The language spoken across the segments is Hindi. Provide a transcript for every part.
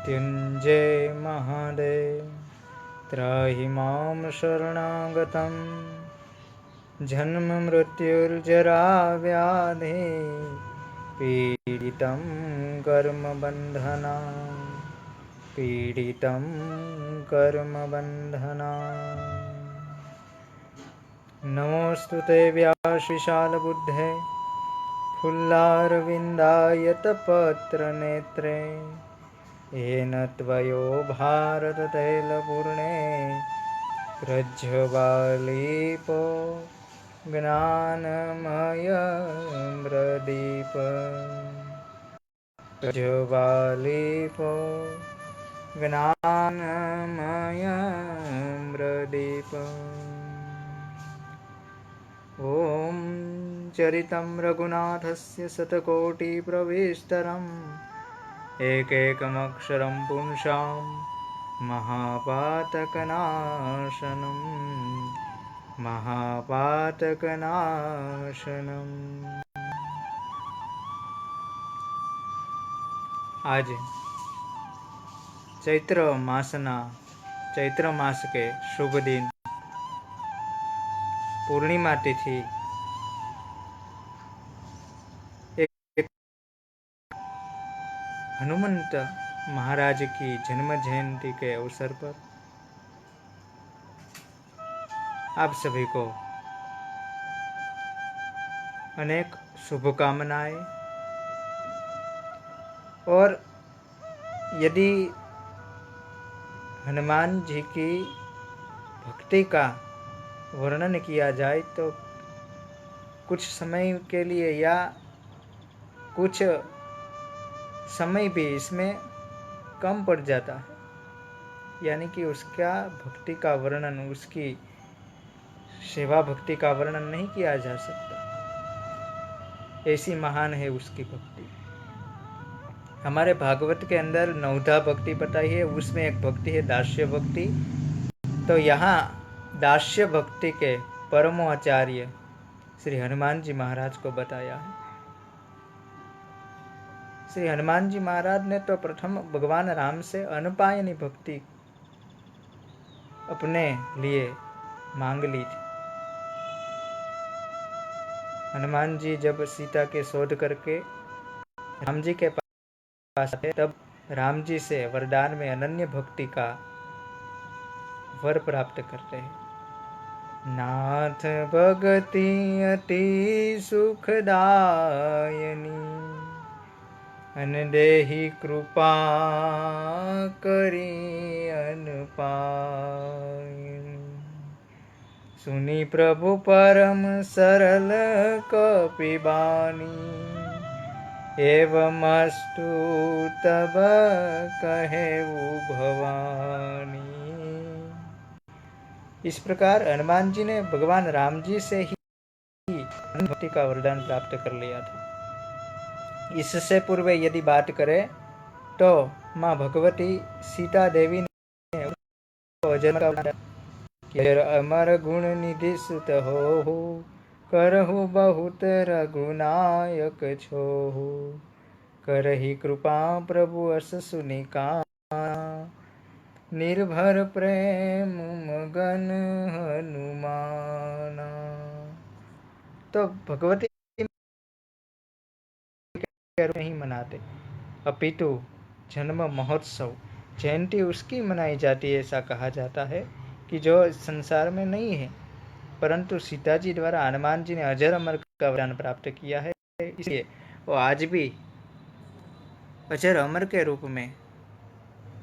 मृत्युंजय महादेव त्राहि मां शरणागतं जन्म मृत्युर्जरा व्याधि पीडितं कर्मबन्धना पीडितं कर्मबन्धना। नमोऽस्तु ते व्यासविशालबुद्धे फुल्लारविन्दायतपत्रनेत्रे येन त्वयो भारततैलपूर्णे प्रज्वलितो ज्ञानमयम्रदीप प्रज्वलितो ज्ञानमयम्रदीप। ॐ चरितं रघुनाथस्य शतकोटिप्रविस्तरम् एकैकमक्षरं पुंसां महापातकनाशनं महापातकनाशनम्। आज चैत्र मास के शुभ दिन पूर्णिमा तिथि हनुमंत महाराज की जन्म जयंती के अवसर पर आप सभी को अनेक शुभकामनाएं। और यदि हनुमान जी की भक्ति का वर्णन किया जाए तो कुछ समय के लिए या कुछ समय भी इसमें कम पड़ जाता है, यानी कि उसका भक्ति का वर्णन, उसकी सेवा भक्ति का वर्णन नहीं किया जा सकता। ऐसी महान है उसकी भक्ति। हमारे भागवत के अंदर 9 भक्ति बताई है, उसमें एक भक्ति है दास्य भक्ति। तो यहाँ दास्य भक्ति के परमाचार्य श्री हनुमान जी महाराज को बताया है। श्री हनुमान जी महाराज ने तो प्रथम भगवान राम से अनुपायनी भक्ति अपने लिए मांग ली थी। हनुमान जी जब सीता के शोध करके राम जी के पास आते, तब राम जी से वरदान में अनन्य भक्ति का वर प्राप्त करते हैं। नाथ भगति अति सुखदायनी अनदेहि कृपा करी अनुपायनी। सुनी प्रभु परम सरल कपिबानी एवमस्तु तब कहेऊ भवानी। इस प्रकार हनुमान जी ने भगवान राम जी से ही भक्ति का वरदान प्राप्त कर लिया था। इससे पूर्व यदि बात करें तो माँ भगवती सीता देवी ने अमर गुण निधि सुत हो करहु बहुत रघुनायक छोहु करहि कृपा प्रभु अस सुनिका निर्भर प्रेम मगन हनुमाना। तो भगवती नहीं मनाते, अपितु जन्म महोत्सव जयंती उसकी मनाई जाती है। ऐसा कहा जाता है कि जो संसार में नहीं है, परंतु सीता जी द्वारा हनुमान जी ने अजर अमर का वरदान प्राप्त किया है, इसलिए वो आज भी अजर अमर के रूप में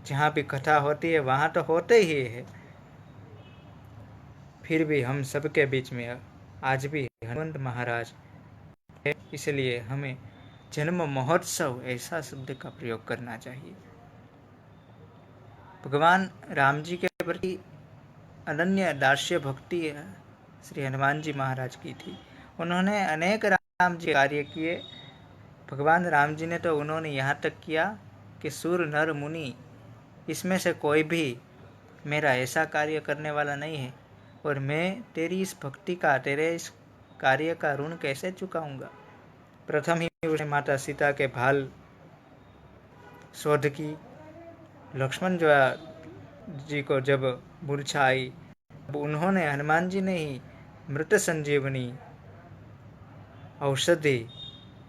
जहाँ भी कथा होती है वहाँ तो होते ही है, फिर भी हम सबके बीच में आज भी हनुमंत महाराज है। इसलिए हमें जन्म महोत्सव ऐसा शब्द का प्रयोग करना चाहिए। भगवान राम जी के प्रति अनन्य दास्य भक्ति श्री हनुमान जी महाराज की थी। उन्होंने अनेक राम जी कार्य किए। भगवान राम जी ने तो उन्होंने यहाँ तक किया कि सुर नर मुनि इसमें से कोई भी मेरा ऐसा कार्य करने वाला नहीं है, और मैं तेरी इस भक्ति का, तेरे इस कार्य का ऋण कैसे चुकाऊंगा। प्रथम ही उसने माता सीता के भाल शोध की, लक्ष्मण जी को जब मूर्छा आई, अब उन्होंने, हनुमान जी ने ही मृत संजीवनी औषधि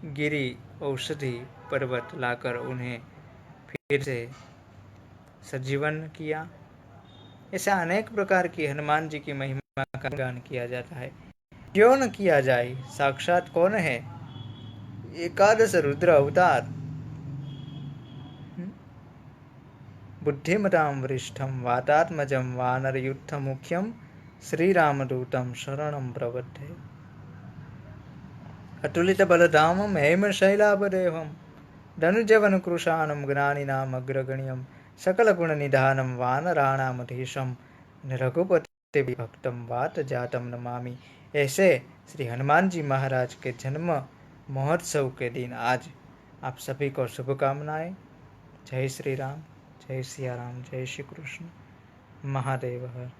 गिरी औषधि पर्वत लाकर उन्हें फिर से सजीवन किया। ऐसा अनेक प्रकार की हनुमान जी की महिमा का गान किया जाता है। क्यों न किया जाए, साक्षात कौन है एकादश रुद्र अवतार। बुद्धिमतां वरिष्ठं वातात्मजं वानरयुद्धमुख्यं श्रीरामदूतं शरणं प्रपद्ये। अतुलितबलधामं हेमशैलापदेहं धनुजवनकृशानं ज्ञानिनाम् अग्रगण्यं सकलगुणनिधानं वानराणामधीशं रघुपतिभक्तं वातजातं नमामि। ऐसे श्री हनुमान जी महाराज के जन्म महोत्सव के दिन आज आप सभी को शुभकामनाएं। जय श्री राम, जय सिया राम, जय श्री कृष्ण, महादेव हर।